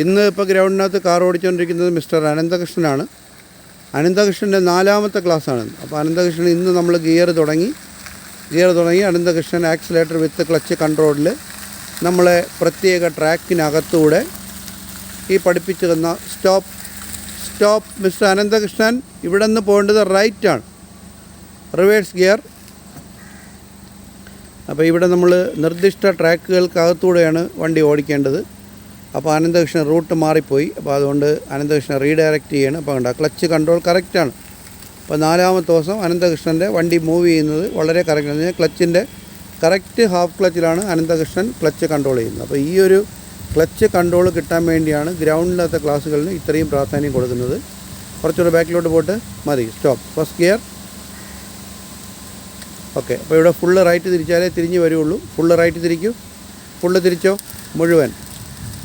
ഇന്ന് ഇപ്പോൾ ഗ്രൗണ്ടിനകത്ത് car ഓടിച്ചുകൊണ്ടിരിക്കുന്നത് mister അനന്തകൃഷ്ണനാണ്. അനന്തകൃഷ്ണൻ്റെ 4ാമത്തെ ക്ലാസ്സാണ്. അപ്പോൾ അനന്തകൃഷ്ണൻ ഇന്ന് നമ്മൾ ഗിയർ തുടങ്ങി അനന്തകൃഷ്ണൻ ആക്സിലേറ്റർ വിത്ത് ക്ലച്ച് കൺട്രോളിൽ നമ്മളെ പ്രത്യേക ട്രാക്കിനകത്തൂടെ ഈ പഠിപ്പിച്ചു തന്ന സ്റ്റോപ്പ് മിസ്റ്റർ അനന്തകൃഷ്ണൻ, ഇവിടെ നിന്ന് പോകേണ്ടത് റൈറ്റാണ്, റിവേഴ്സ് ഗിയർ. അപ്പോൾ ഇവിടെ നമ്മൾ നിർദ്ദിഷ്ട ട്രാക്കുകൾക്കകത്തൂടെയാണ് വണ്ടി ഓടിക്കേണ്ടത്. അപ്പോൾ അനന്തകൃഷ്ണൻ റൂട്ട് മാറിപ്പോയി. അപ്പോൾ അതുകൊണ്ട് അനന്തകൃഷ്ണൻ റീഡയറക്റ്റ് ചെയ്യണം. അപ്പോൾ കണ്ട ക്ലച്ച് കൺട്രോൾ കറക്റ്റാണ്. അപ്പോൾ 4ാമത്തെ ദിവസം അനന്തകൃഷ്ണൻ്റെ വണ്ടി മൂവ് ചെയ്യുന്നത് വളരെ കറക്റ്റാണ്. ക്ലച്ചിൻ്റെ കറക്റ്റ് ഹാഫ് ക്ലച്ചിലാണ് അനന്തകൃഷ്ണൻ ക്ലച്ച് കൺട്രോൾ ചെയ്യുന്നത്. അപ്പോൾ ഈ ഒരു ക്ലച്ച് കൺട്രോൾ കിട്ടാൻ വേണ്ടിയാണ് ഗ്രൗണ്ടിനകത്തെ ക്ലാസ്സുകളിന് ഇത്രയും പ്രാധാന്യം കൊടുക്കുന്നത്. കുറച്ചുകൂടെ ബാക്കിലോട്ട് പോയിട്ട് മതി. Stop, first gear. ഓക്കെ, അപ്പോൾ ഇവിടെ ഫുള്ള് റൈറ്റ് തിരിച്ചാലേ തിരിഞ്ഞ് വരുള്ളൂ. ഫുള്ള് റൈറ്റ് തിരിക്കൂ, ഫുള്ള് തിരിച്ചോ മുഴുവൻ.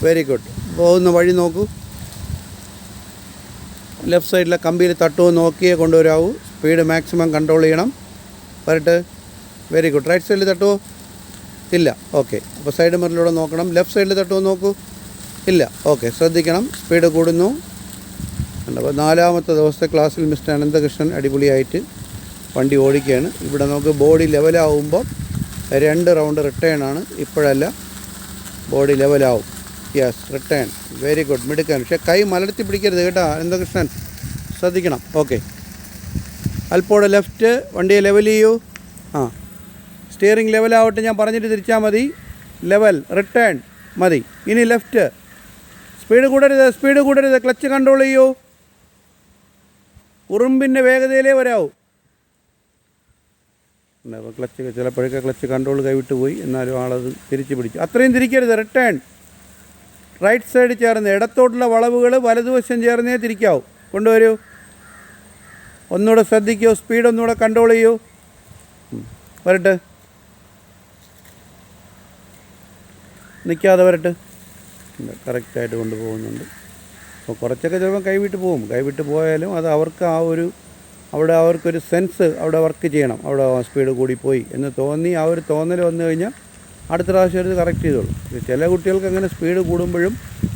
Very good. പോകുന്ന വഴി നോക്കൂ, ലെഫ്റ്റ് സൈഡിലെ കമ്പിയിൽ തട്ടുമോ നോക്കിയേ കൊണ്ടുവരാവൂ. സ്പീഡ് മാക്സിമം കൺട്രോൾ ചെയ്യണം. വരട്ടെ, വെരി ഗുഡ്. റൈറ്റ് സൈഡിൽ തട്ടുമോ? ഇല്ല. ഓക്കെ, അപ്പോൾ സൈഡ് മിററിലൂടെ നോക്കണം. ലെഫ്റ്റ് സൈഡിൽ തട്ടുമോ നോക്കൂ? ഇല്ല. ഓക്കെ, ശ്രദ്ധിക്കണം, സ്പീഡ് കൂടുന്നു. അപ്പോൾ 4ാമത്തെ ദിവസത്തെ ക്ലാസ്സിൽ മിസ്റ്റർ അനന്തകൃഷ്ണൻ അടിപൊളിയായിട്ട് വണ്ടി ഓടിക്കുകയാണ്. ഇവിടെ നമുക്ക് ബോഡി ലെവലാവുമ്പോൾ 2 റൗണ്ട് റിട്ടേൺ ആണ്, ഇപ്പോഴല്ല. ബോഡി ലെവലാവും. Yes, return. വെരി ഗുഡ്, മിടുക്കാൻ. പക്ഷേ കൈ മലർത്തി പിടിക്കരുത് കേട്ടോ അനന്തകൃഷ്ണൻ, ശ്രദ്ധിക്കണം. ഓക്കെ, അല്പോടെ ലെഫ്റ്റ്, വണ്ടിയെ ലെവൽ ചെയ്യൂ. സ്റ്റിയറിംഗ് ലെവലാവട്ടെ, ഞാൻ പറഞ്ഞിട്ട് തിരിച്ചാൽ മതി. ലെവൽ, റിട്ടേൺ മതി. ഇനി ലെഫ്റ്റ്. സ്പീഡ് കൂടരുത്, ക്ലച്ച് കൺട്രോൾ ചെയ്യൂ. ഉറുമ്പിൻ്റെ വേഗതയിലേ വരാവൂ. അപ്പോൾ ക്ലച്ച് ചിലപ്പോഴൊക്കെ ക്ലച്ച് കൺട്രോൾ കൈവിട്ട് പോയി, എന്നാലും ആളത് തിരിച്ച് പിടിച്ചു. അത്രയും തിരിക്കരുത്. റിട്ടേൺ. റൈറ്റ് സൈഡ് ചേർന്ന് ഇടത്തോട്ടുള്ള വളവുകൾ വലതുവശം ചേർന്നേ തിരിക്കാവൂ. കൊണ്ടുവരൂ. ഒന്നുകൂടെ ശ്രദ്ധിക്കൂ, സ്പീഡ് ഒന്നുകൂടെ കൺട്രോൾ ചെയ്യൂ. വരട്ടെ, നിൽക്കാതെ വരട്ടെ. കറക്റ്റായിട്ട് കൊണ്ടുപോകുന്നുണ്ട്. അപ്പോൾ കുറച്ചൊക്കെ ചിലപ്പോൾ കൈവിട്ട് പോയാലും അത് അവർക്ക് അവിടെ അവർക്കൊരു സെൻസ് അവിടെ വർക്ക് ചെയ്യണം. അവിടെ സ്പീഡ് കൂടിപ്പോയി എന്ന് തോന്നി ആ ഒരു തോന്നൽ വന്നു കഴിഞ്ഞാൽ അടുത്ത പ്രാവശ്യം അത് കറക്റ്റ് ചെയ്തോളൂ. ചില കുട്ടികൾക്ക് അങ്ങനെ സ്പീഡ് കൂടുമ്പോഴും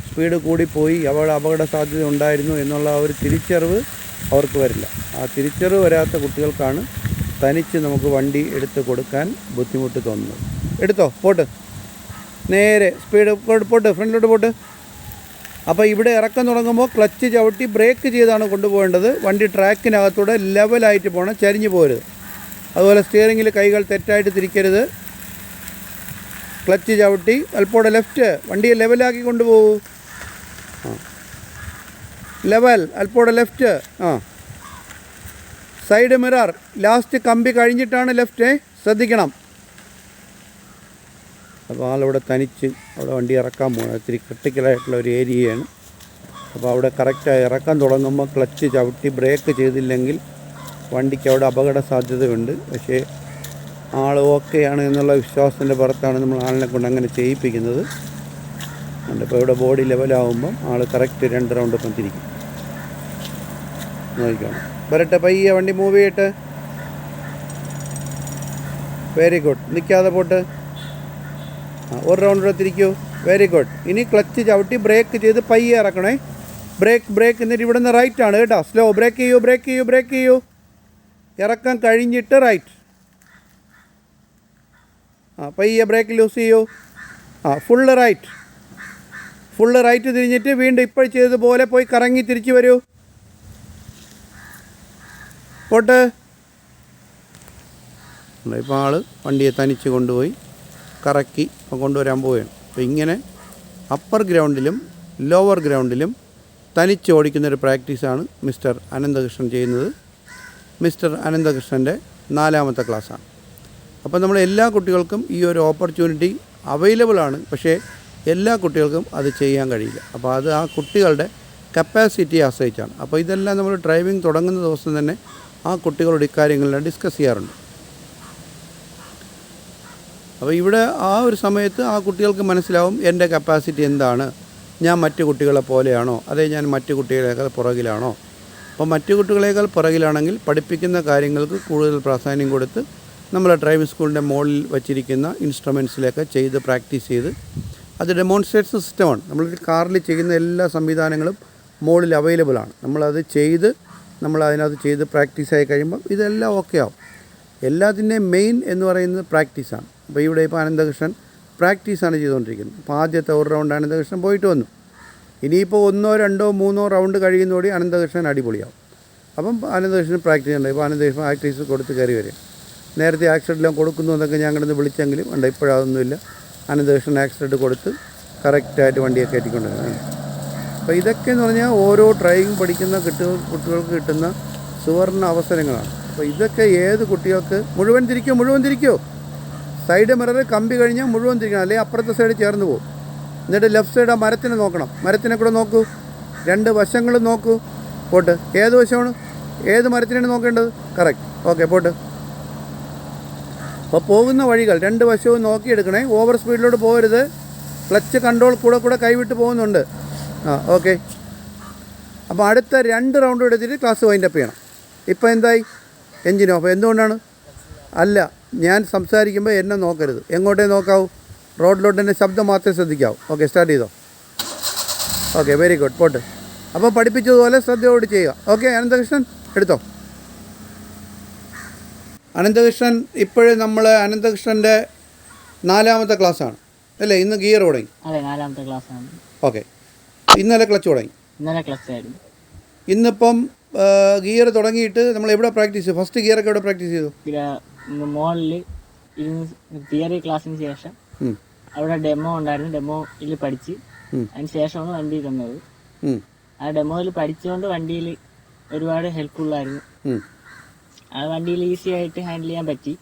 സ്പീഡ് കൂടിപ്പോയി അവിടെ അപകട സാധ്യത ഉണ്ടായിരുന്നു എന്നുള്ള ആ ഒരു തിരിച്ചറിവ് അവർക്ക് വരില്ല. ആ തിരിച്ചറിവ് വരാത്ത കുട്ടികൾക്കാണ് തനിച്ച് നമുക്ക് വണ്ടി എടുത്ത് കൊടുക്കാൻ ബുദ്ധിമുട്ട് തോന്നുന്നത്. എടുത്തോ, പോട്ട്, നേരെ സ്പീഡ് പോട്ട്, ഫ്രണ്ടിലോട്ട് പോട്ട്. അപ്പോൾ ഇവിടെ ഇറക്കം തുടങ്ങുമ്പോൾ ക്ലച്ച് ചവിട്ടി ബ്രേക്ക് ചെയ്താണ് കൊണ്ടുപോകേണ്ടത്. വണ്ടി ട്രാക്കിനകത്തൂടെ ലെവലായിട്ട് പോകണം, ചരിഞ്ഞു പോകരുത്. അതുപോലെ സ്റ്റിയറിങ്ങിൽ കൈകൾ തെറ്റായിട്ട് തിരിക്കരുത്. ക്ലച്ച് ചവിട്ടി അല്പോടെ ലെഫ്റ്റ്, വണ്ടിയെ ലെവലാക്കി കൊണ്ടുപോകൂ. ലെവൽ, അല്പോടെ ലെഫ്റ്റ്. സൈഡ് മിറർ, ലാസ്റ്റ് കമ്പി കഴിഞ്ഞിട്ടാണ് ലെഫ്റ്റ്, ശ്രദ്ധിക്കണം. അപ്പോൾ ആളിവിടെ തനിച്ച് അവിടെ വണ്ടി ഇറക്കാൻ പോകണം. ഇത്തിരി ക്രിട്ടിക്കലായിട്ടുള്ള ഒരു ഏരിയയാണ്. അപ്പോൾ അവിടെ കറക്റ്റായി ഇറക്കാൻ തുടങ്ങുമ്പോൾ ക്ലച്ച് ചവിട്ടി ബ്രേക്ക് ചെയ്തില്ലെങ്കിൽ വണ്ടിക്ക് അവിടെ അപകട സാധ്യതയുണ്ട്. പക്ഷേ ആൾ ഓക്കെയാണ് എന്നുള്ള വിശ്വാസത്തിൻ്റെ പുറത്താണ് നമ്മൾ ആളിനെ കൊണ്ട് അങ്ങനെ ചെയ്യിപ്പിക്കുന്നത്. അപ്പോൾ ഇവിടെ ബോഡി ലെവലാവുമ്പം ആൾ കറക്റ്റ് 2 റൗണ്ട് ഒപ്പം തിരിക്കും. നോക്കിക്കണം. വരട്ടെ, പയ്യെ വണ്ടി മൂവ് ചെയ്യട്ടെ. Very good. നിൽക്കാതെ പോട്ട്. 1 റൗണ്ടിലൂടെ തിരിക്കൂ. Very good. ഇനി ക്ലച്ച് ചവിട്ടി ബ്രേക്ക് ചെയ്ത് പയ്യെ ഇറക്കണേ. ബ്രേക്ക്. എന്നിട്ട് ഇവിടെ നിന്ന് റൈറ്റാണ് കേട്ടോ. സ്ലോ. ബ്രേക്ക് ചെയ്യൂ. ഇറക്കം കഴിഞ്ഞിട്ട് റൈറ്റ്. പയ്യെ ബ്രേക്ക് ലൂസ് ചെയ്യൂ. ഫുള്ള് റൈറ്റ് തിരിഞ്ഞിട്ട് വീണ്ടും ഇപ്പോൾ ചെയ്തതുപോലെ പോയി കറങ്ങി തിരിച്ച് വരൂ. പോട്ട്. ഇപ്പോൾ ആൾ വണ്ടിയെ തനിച്ച് കൊണ്ടുപോയി കറക്കി കൊണ്ടുവരാൻ പോവുകയാണ്. അപ്പോൾ ഇങ്ങനെ അപ്പർ ഗ്രൗണ്ടിലും ലോവർ ഗ്രൗണ്ടിലും തനിച്ച് ഓടിക്കുന്നൊരു പ്രാക്ടീസാണ് മിസ്റ്റർ അനന്തകൃഷ്ണൻ ചെയ്യുന്നത്. മിസ്റ്റർ അനന്തകൃഷ്ണൻ്റെ 4ാമത്തെ ക്ലാസ്സാണ്. അപ്പോൾ നമ്മൾ എല്ലാ കുട്ടികൾക്കും ഈ ഒരു ഓപ്പർച്യൂണിറ്റി അവൈലബിളാണ്. പക്ഷേ എല്ലാ കുട്ടികൾക്കും അത് ചെയ്യാൻ കഴിയില്ല. അപ്പോൾ അത് ആ കുട്ടികളുടെ കപ്പാസിറ്റിയെ ആശ്രയിച്ചാണ്. അപ്പോൾ ഇതെല്ലാം നമ്മൾ ഡ്രൈവിംഗ് തുടങ്ങുന്ന ദിവസം തന്നെ ആ കുട്ടികളോട് ഇക്കാര്യങ്ങളെല്ലാം ഡിസ്കസ് ചെയ്യാറുണ്ട്. അപ്പോൾ ഇവിടെ ആ ഒരു സമയത്ത് ആ കുട്ടികൾക്ക് മനസ്സിലാവും എൻ്റെ കപ്പാസിറ്റി എന്താണ്, ഞാൻ മറ്റു കുട്ടികളെ പോലെയാണോ, അതേ ഞാൻ മറ്റു കുട്ടികളേക്കാൾ പുറകിലാണോ. അപ്പോൾ മറ്റു കുട്ടികളേക്കാൾ പുറകിലാണെങ്കിൽ പഠിപ്പിക്കുന്ന കാര്യങ്ങൾക്ക് കൂടുതൽ പ്രാധാന്യം കൊടുത്ത് നമ്മൾ ഡ്രൈവിംഗ് സ്കൂളിൻ്റെ മുകളിൽ വച്ചിരിക്കുന്ന ഇൻസ്ട്രുമെൻറ്റ്സിലൊക്കെ ചെയ്ത് പ്രാക്ടീസ് ചെയ്ത് അത് ഡെമോൺസ്ട്രേഷൻ സിസ്റ്റമാണ്. നമ്മൾ കാറിൽ ചെയ്യുന്ന എല്ലാ സംവിധാനങ്ങളും മുകളിൽ അവൈലബിൾ ആണ്. നമ്മളത് ചെയ്ത് അതിനകത്ത് ചെയ്ത് പ്രാക്ടീസായി കഴിയുമ്പം ഇതെല്ലാം ഓക്കെ ആവും. എല്ലാത്തിൻ്റെയും മെയിൻ എന്ന് പറയുന്നത് പ്രാക്ടീസാണ്. അപ്പോൾ ഇവിടെ ഇപ്പോൾ അനന്തകൃഷ്ണൻ പ്രാക്ടീസാണ് ചെയ്തുകൊണ്ടിരിക്കുന്നത്. അപ്പോൾ ആദ്യത്തെ ഒരു റൗണ്ട് അനന്തകൃഷ്ണൻ പോയിട്ട് വന്നു. ഇനിയിപ്പോൾ 1, 2, 3 റൗണ്ട് കഴിയുന്നതോടെ അനന്തകൃഷ്ണൻ അടിപൊളിയാവും. അപ്പം അനന്തകൃഷ്ണൻ പ്രാക്ടീസ് ഉണ്ട്. ഇപ്പോൾ അനന്തകൃഷ്ണൻ പ്രാക്ടീസ് കൊടുത്ത് കയറി വരും. നേരത്തെ ആക്സിഡൻറ്റെല്ലാം കൊടുക്കുന്നു എന്നൊക്കെ ഞങ്ങളിന്ന് വിളിച്ചെങ്കിലും ഉണ്ട്, ഇപ്പോഴതൊന്നുമില്ല. അനന്തകൃഷ്ണൻ ആക്സിഡൻറ്റ് കൊടുത്ത് കറക്റ്റായിട്ട് വണ്ടിയൊക്കെ കയറ്റിക്കൊണ്ടിരുന്നത്. അപ്പോൾ ഇതൊക്കെ എന്ന് പറഞ്ഞാൽ ഓരോ ഡ്രൈവിംഗ് പഠിക്കുന്ന കുട്ടികൾക്ക് കിട്ടുന്ന സുവർണ്ണ അവസരങ്ങളാണ്. അപ്പോൾ ഇതൊക്കെ ഏത് കുട്ടികൾക്ക് മുഴുവൻ തിരിക്കുമോ സൈഡ് മിറർ കമ്പി കഴിഞ്ഞാൽ മുഴുവൻ തിരിക്കണം, അല്ലെങ്കിൽ അപ്പുറത്തെ സൈഡ് ചേർന്ന് പോകും. എന്നിട്ട് ലെഫ്റ്റ് സൈഡ് ആ മരത്തിനെ നോക്കണം, മരത്തിനെ കൂടെ നോക്കൂ, 2 വശങ്ങളും നോക്കൂ. പോട്ട് ഏത് വശമാണ്, ഏത് മരത്തിനാണ് നോക്കേണ്ടത്? Correct, okay pot. അപ്പോൾ പോകുന്ന വഴികൾ 2 വശവും നോക്കിയെടുക്കണേ. ഓവർ സ്പീഡിലോട്ട് പോകരുത്. ക്ലച്ച് കൺട്രോൾ കൂടെ കൈവിട്ട് പോകുന്നുണ്ട്. ഓക്കെ. അപ്പോൾ അടുത്ത 2 റൗണ്ട് എടുത്തിട്ട് ക്ലാസ് വൈൻഡപ്പ് ചെയ്യണം. ഇപ്പോൾ എന്തായി? Engine of. എന്തുകൊണ്ടാണ്? അല്ല, ഞാൻ സംസാരിക്കുമ്പോൾ എന്നെ നോക്കരുത്. എങ്ങോട്ടേ നോക്കാവൂ? റോഡിലോട്ട് എൻ്റെ ശബ്ദം മാത്രമേ ശ്രദ്ധിക്കാവൂ. ഓക്കെ, സ്റ്റാർട്ട് ചെയ്തോ. Okay, very good, pot. അപ്പോൾ പഠിപ്പിച്ചതുപോലെ ശ്രദ്ധയോട് ചെയ്യുക. ഓക്കെ, അനന്തകൃഷ്ണൻ എടുത്തോ. അനന്തകൃഷ്ണൻ ഇപ്പോഴും നമ്മൾ അനന്തകൃഷ്ണൻ്റെ 4ാമത്തെ ക്ലാസ്സാണ് അല്ലേ? ഇന്ന് ഗിയർ തുടങ്ങി. അതെ, 4ാമത്തെ ക്ലാസ്സാണ്. ഓക്കെ, ഇന്നലെ ക്ലച്ച് തുടങ്ങി. ഇന്നലെ ക്ലച്ച് ആയിരുന്നു. ഇന്നിപ്പം ഗിയർ തുടങ്ങിയിട്ട് നമ്മൾ എവിടെ പ്രാക്ടീസ് ചെയ്തു? ഫസ്റ്റ് ഗിയറൊക്കെ എവിടെ പ്രാക്ടീസ് ചെയ്തു? മോളിൽ തിയറി ക്ലാസ്സിന് ശേഷം അവിടെ ഡെമോ ഉണ്ടായിരുന്നു. ഡെമോയിൽ പഠിച്ച് അതിന് ശേഷമാണ് വണ്ടി തന്നത്. ആ ഡെമോയിൽ പഠിച്ചുകൊണ്ട് വണ്ടിയിൽ ഒരുപാട് ഹെൽപ്ഫുള്ളായിരുന്നു. ആ വണ്ടിയിൽ ഈസി ആയിട്ട് ഹാൻഡിൽ ചെയ്യാൻ പറ്റി.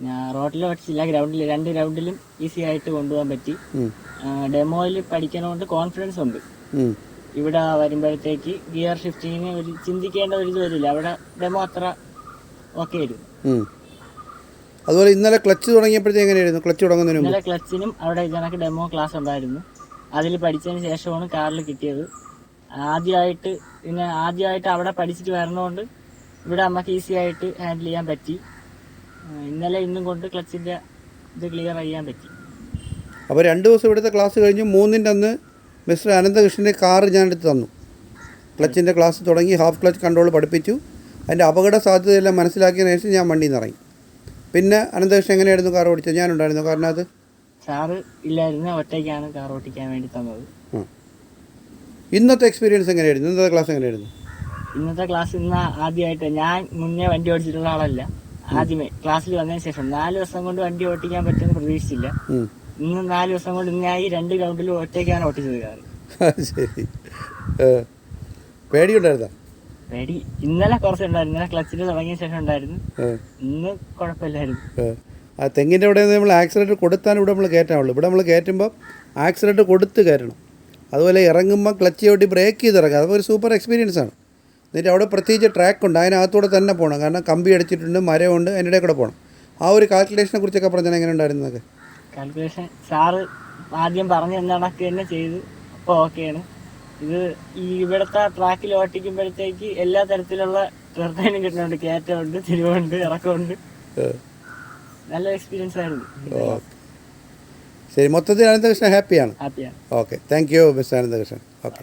ഞാൻ റോഡിൽ പഠിച്ചില്ല, ഗ്രൗണ്ടിൽ 2 റൗണ്ടിലും ഈസി ആയിട്ട് കൊണ്ടുപോകാൻ പറ്റി. ഡെമോയിൽ പഠിക്കണോണ്ട് കോൺഫിഡൻസ് ഉണ്ട്. ഇവിടെ വരുമ്പോഴത്തേക്ക് ഗിയർ ഷിഫ്റ്റിങ്ങിന് ചിന്തിക്കേണ്ട ഒരു ഇത് വരില്ല. അവിടെ ഡെമോ അത്ര ഓക്കെ ആയിരുന്നു. അതുപോലെ ഇന്നലെ ക്ലച്ച് തുടങ്ങിയപ്പോഴത്തേക്ക് എങ്ങനെയായിരുന്നു? ക്ലച്ച് തുടങ്ങുന്നതിന് ഇന്നലെ ക്ലച്ചിനും അവിടെ ഇതിനൊക്കെ ഡെമോ ക്ലാസ് ഉണ്ടായിരുന്നു. അതിൽ പഠിച്ചതിന് ശേഷമാണ് കാറിൽ കിട്ടിയത്. ആദ്യമായിട്ട് അവിടെ പഠിച്ചിട്ട് വരണോണ്ട് ഇവിടെ നമുക്ക് ഈസി ആയിട്ട് ഹാൻഡിൽ ചെയ്യാൻ പറ്റി. ഇന്നലെ ഇന്നും കൊണ്ട് ക്ലച്ചിൻ്റെ ഇത് ക്ലിയർ ചെയ്യാൻ പറ്റി. അപ്പോൾ 2 ദിവസം ഇവിടുത്തെ ക്ലാസ് കഴിഞ്ഞ് 3ൻ്റെ അന്ന് മിസ്റ്റർ അനന്തകൃഷ്ണൻ്റെ കാറ് ഞാനെടുത്ത് തന്നു. ക്ലച്ചിൻ്റെ ക്ലാസ് തുടങ്ങി, ഹാഫ് ക്ലച്ച് കൺട്രോൾ പഠിപ്പിച്ചു. അതിൻ്റെ അപകട സാധ്യതയെല്ലാം മനസ്സിലാക്കിയതിന് ശേഷം ഞാൻ വണ്ടിയിൽ നിന്ന് ഇറങ്ങി. പിന്നെ അനന്തകൃഷ്ണൻ എങ്ങനെയായിരുന്നു കാർ ഓടിച്ചത്? ഞാനുണ്ടായിരുന്നു കാറിനകത്ത്. സാറ് ഇല്ലായിരുന്നു, ഒറ്റയ്ക്കാണ് കാർ ഓടിക്കാൻ വേണ്ടി തന്നത്. ഇന്നത്തെ എക്സ്പീരിയൻസ് എങ്ങനെയായിരുന്നു? ഇന്നത്തെ ക്ലാസ് എങ്ങനെയായിരുന്നു? ഇന്നത്തെ ക്ലാസ് ആദ്യമായിട്ട്, ഞാൻ മുന്നേ വണ്ടി ഓടിച്ചിട്ടുള്ള ആളല്ല. ആദ്യമേ ക്ലാസ്സിൽ വന്നതിന് ശേഷം 4 ദിവസം കൊണ്ട് വണ്ടി ഓടിക്കാൻ പറ്റുമെന്ന് പ്രതീക്ഷിച്ചില്ല. ഇന്ന് 4 ദിവസം കൊണ്ട് ഇന്നായി 2 റൗണ്ടിൽ ഒറ്റയ്ക്കാണ് ഓടിച്ചത് കാർ. ശരി. പേടിയുണ്ടായിരുന്നോ? പേടി ഇന്നലെ കുറച്ചുണ്ടായിരുന്നു. ഇന്നലെ ക്ലച്ചിൽ തുടങ്ങിയ ശേഷം ഉണ്ടായിരുന്നു. ഇന്ന് കുഴപ്പമില്ലായിരുന്നു. ആ തെങ്ങിൻ്റെ ഇവിടെ നമ്മൾ ആക്സിലേറ്റർ കൊടുത്താൽ ഇവിടെ നമ്മൾ കയറ്റാനുള്ളൂ. ഇവിടെ നമ്മൾ കയറ്റുമ്പോൾ ആക്സിലേറ്റർ കൊടുത്ത് കയറ്റണം. അതുപോലെ ഇറങ്ങുമ്പോൾ ക്ലച്ച് ചവിട്ടി ബ്രേക്ക് ചെയ്ത് ഇറങ്ങുക. അതൊരു സൂപ്പർ എക്സ്പീരിയൻസ് ആണ്. എന്നിട്ട് അവിടെ പ്രത്യേകിച്ച് ട്രാക്കുണ്ട്, അതിനകത്തൂടെ തന്നെ പോകണം. കാരണം കമ്പി അടിച്ചിട്ടുണ്ട്, മരമുണ്ട്, അതിൻ്റെ ഇടയിൽ കൂടെ പോകണം. ആ ഒരു കാൽക്കുലേഷനെ കുറിച്ചൊക്കെ പറഞ്ഞാൽ എങ്ങനെ ഉണ്ടായിരുന്നതൊക്കെ? കാൽക്കുലേഷൻ സാറ് ആദ്യം പറഞ്ഞ് എന്താണൊക്കെ തന്നെ ചെയ്ത് അപ്പോൾ ഓക്കെയാണ്. ഇത് ഇവിടുത്തെ ട്രാക്കിൽ ഓട്ടിക്കുമ്പോഴത്തേക്ക് എല്ലാ തരത്തിലുള്ള ട്രെയിനും കിട്ടുന്നുണ്ട്. കയറ്റമുണ്ട്, തിരിവുണ്ട്, ഇറക്കമുണ്ട്. നല്ല എക്സ്പീരിയൻസ് ആയിരുന്നു. ശരി, മൊത്തത്തിൽ അനന്തകൃഷ്ണൻ ഹാപ്പിയാണ്? ഹാപ്പിയാണ്. Okay, thank you mister Ananthakrishnan. Okay.